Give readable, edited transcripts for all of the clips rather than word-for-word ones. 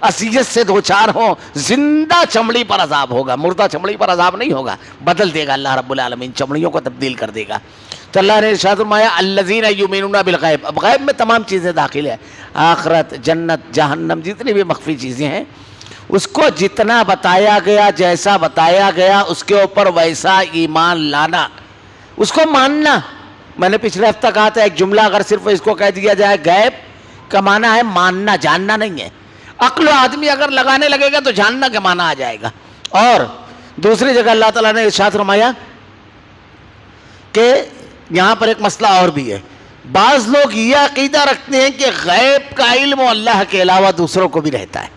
اذیت سے دو چار ہوں، زندہ چمڑی پر عذاب ہوگا، مردہ چمڑی پر عذاب نہیں ہوگا، بدل دے گا اللہ رب العالمین، چمڑیوں کو تبدیل کر دے گا۔ تو اللہ نے ارشاد فرمایا الذین یؤمنون بالغیب، اب غیب میں تمام چیزیں داخل ہیں، آخرت، جنت، جہنم، جتنی بھی مخفی چیزیں ہیں، اس کو جتنا بتایا گیا، جیسا بتایا گیا اس کے اوپر ویسا ایمان لانا، اس کو ماننا۔ میں نے پچھلے ہفتہ کہا تھا ایک جملہ اگر صرف اس کو کہہ دیا جائے، غیب کا معنی ہے ماننا، جاننا نہیں ہے۔ عقل و آدمی اگر لگانے لگے گا تو جاننا کا معنی آ جائے گا۔ اور دوسری جگہ اللہ تعالیٰ نے ارشاد فرمایا کہ یہاں پر ایک مسئلہ اور بھی ہے، بعض لوگ یہ عقیدہ رکھتے ہیں کہ غیب کا علم اللہ کے علاوہ دوسروں کو بھی رہتا ہے،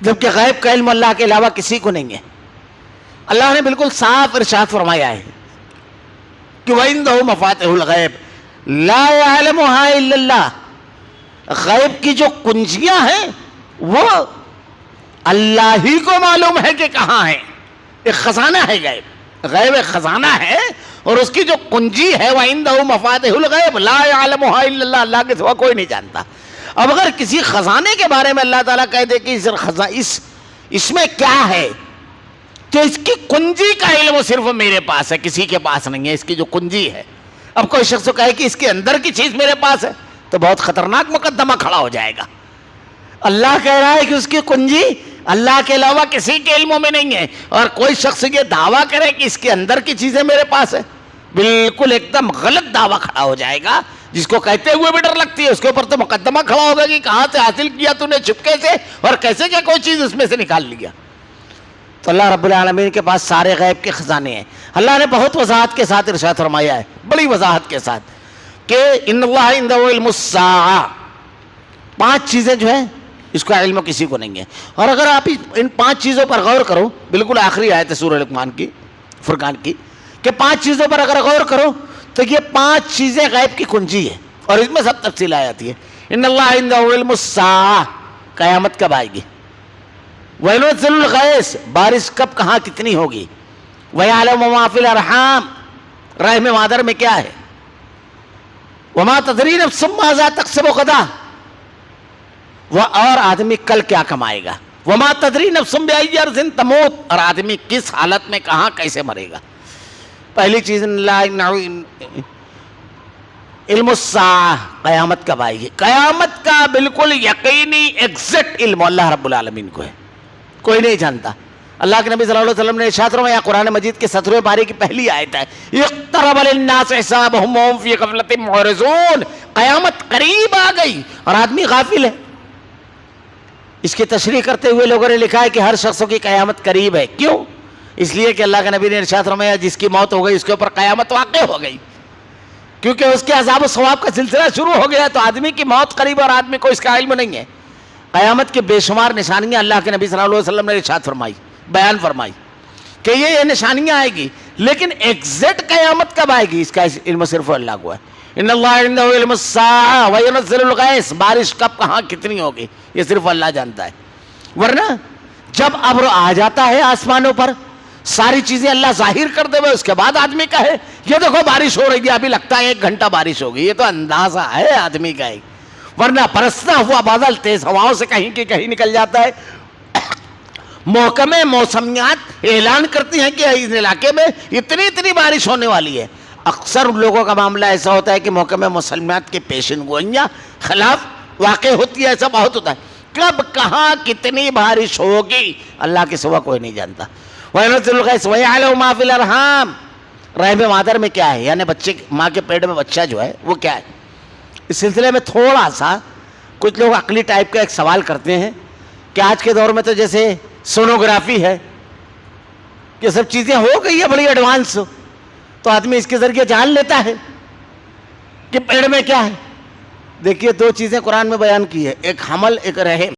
جبکہ غیب کا علم اللہ کے علاوہ کسی کو نہیں ہے۔ اللہ نے بالکل صاف ارشاد فرمایا ہے کہ وَعِندَهُ مَفَاتِحُ الْغَیْبِ لَا يَعْلَمُهَا إِلَّا اللَّهُ، غیب کی جو کنجیاں ہیں وہ اللہ ہی کو معلوم ہے کہ کہاں ہیں۔ ایک خزانہ ہے غیب ایک خزانہ ہے، اور اس کی جو کنجی ہے وَعِندَهُ مَفَاتِحُ الْغَیْبِ لَا يَعْلَمُهَا إِلَّا اللَّهُ، اللہ کے سوا کوئی نہیں جانتا۔ اب اگر کسی خزانے کے بارے میں اللہ تعالیٰ کہہ دے کہ اس میں کیا ہے، تو اس کی کنجی کا علم صرف میرے پاس ہے، کسی کے پاس نہیں ہے، اس کی جو کنجی ہے۔ اب کوئی شخص کہے کہ اس کے اندر کی چیز میرے پاس ہے، تو بہت خطرناک مقدمہ کھڑا ہو جائے گا۔ اللہ کہہ رہا ہے کہ اس کی کنجی اللہ کے علاوہ کسی کے علموں میں نہیں ہے، اور کوئی شخص یہ دعویٰ کرے کہ اس کے اندر کی چیزیں میرے پاس ہے، بالکل ایک دم غلط دعویٰ کھڑا ہو جائے گا، جس کو کہتے ہوئے بھی ڈر لگتی ہے۔ اس کے اوپر تو مقدمہ کھڑا ہوگا کہ کہاں سے حاصل کیا تو نے چپکے سے، اور کیسے کیا کوئی چیز اس میں سے نکال لیا۔ تو اللہ رب العالمین کے پاس سارے غیب کے خزانے ہیں۔ اللہ نے بہت وضاحت کے ساتھ ارشاد فرمایا ہے، بڑی وضاحت کے ساتھ، کہ ان اللہ عنده علم الساعہ، 5 چیزیں جو ہیں اس کا علم کسی کو نہیں ہے۔ اور اگر آپ ان 5 چیزوں پر غور کرو، بالکل آخری آیت ہے سورہ لقمان کی، فرقان کی، کہ 5 چیزوں پر اگر غور کرو تو یہ 5 چیزیں غیب کی کنجی ہے، اور اس میں سب تفصیل آ جاتی ہے۔ ان اللہ عنده علم الساعہ، قیامت کب آئے گی، وَيُنَزِّلُ الْغَيْثَ، بارش کب کہاں کتنی ہوگی، وَيَعْلَمُ مَا فِي الْأَرْحَامِ، رحم مادر میں کیا ہے، وَمَا تَدْرِي نَفْسٌ مَاذَا تَكْسِبُ غَدًا، اور آدمی کل کیا کمائے گا، وَمَا تَدْرِي نَفْسٌ بِأَيِّ أَرْضٍ تَمُوتُ، اور آدمی کس حالت میں کہاں کیسے مرے گا۔ پہلی چیز علم الساعہ، قیامت کب آئے گی، قیامت کا بالکل یقینی ایگزیکٹ علم اللہ رب العالمین کو ہے، کوئی نہیں جانتا۔ اللہ کے نبی صلی اللہ علیہ وسلم نے ارشاد فرمایا، قرآن مجید کے 17ویں پارے کی پہلی آیت ہے، اقترب للناس حسابهم وهم فی غفلۃ معرضون، قیامت قریب آ گئی اور آدمی غافل ہے۔ اس کی تشریح کرتے ہوئے لوگوں نے لکھا ہے کہ ہر شخص کی قیامت قریب ہے، کیوں؟ اس لیے کہ اللہ کے نبی نے ارشاد فرمایا جس کی موت ہو گئی اس کے اوپر قیامت واقع ہو گئی، کیونکہ اس کے عذاب و ثواب کا سلسلہ شروع ہو گیا، تو آدمی کی موت قریب اور آدمی کو اس کا علم نہیں ہے۔ قیامت کی بے شمار نشانیاں اللہ کے نبی صلی اللہ علیہ وسلم نے ارشاد فرمائی، بیان فرمائی کہ یہ نشانیاں آئے گی، لیکن ایگزیکٹ قیامت کب آئے گی اس کا علم صرف اللہ کو ہے۔ ان اللہ عنده علم الساعہ وینزل الغیث، بارش کب کہاں کتنی ہوگی یہ صرف اللہ جانتا ہے۔ ورنہ جب ابر آ جاتا ہے آسمانوں پر، ساری چیزیں اللہ ظاہر کر دے، اس کے بعد آدمی کہے یہ دیکھو بارش ہو رہی ہے، ابھی لگتا ہے 1 گھنٹہ بارش ہوگی، یہ تو اندازہ ہے آدمی کا ایک۔ ورنہ برستا ہوا بادل تیز ہواؤں سے کہیں کی کہیں نکل جاتا ہے، محکمہ موسمیات اعلان کرتی ہیں کہ اس علاقے میں اتنی بارش ہونے والی ہے۔ اکثر لوگوں کا معاملہ ایسا ہوتا ہے کہ محکمہ موسمیات کی پیشن گوئیاں خلاف واقع ہوتی ہے، ایسا بہت ہوتا ہے۔ کب کہاں کتنی بارش ہوگی اللہ کے سوا کوئی نہیں جانتا۔ وَيُنَزِّلُ الْغَيْثَ وَيَعْلَمُ مَا فِي الْأَرْحَامِ، رحم مادر میں کیا ہے، یعنی بچے ماں کے پیٹ میں بچہ جو ہے وہ کیا ہے۔ اس سلسلے میں تھوڑا سا کچھ لوگ عقلی ٹائپ کا ایک سوال کرتے ہیں کہ آج کے دور میں تو جیسے سونوگرافی ہے، یہ سب چیزیں ہو گئی ہے بڑی ایڈوانس، تو آدمی اس کے ذریعے جان لیتا ہے کہ پیڑ میں کیا ہے۔ دیکھیے 2 چیزیں قرآن میں بیان کی ہے، ایک حمل ایک رحم۔